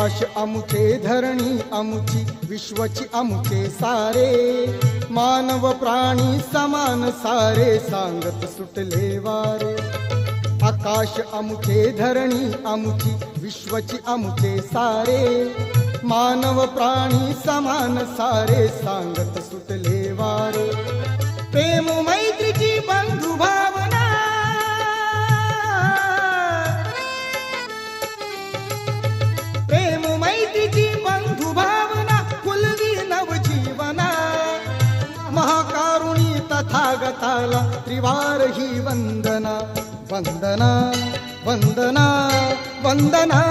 आकाश अमुचे धरणी अमुची विश्वची अमुचे सारे मानव प्राणी समान सारे सांगत सुटले वारे आकाश अमुचे धरणी अमुची विश्वची अमुचे सारे मानव प्राणी समान सारे सांगत सुटले वारे प्रेम मैत्रीची बंधु भावना प्रेम मैत्रीची बंधु भावना फुलवी नवजीवना महाकारुणी तथागताला त्रिवार ही वंदना वंदना वंदना वंदना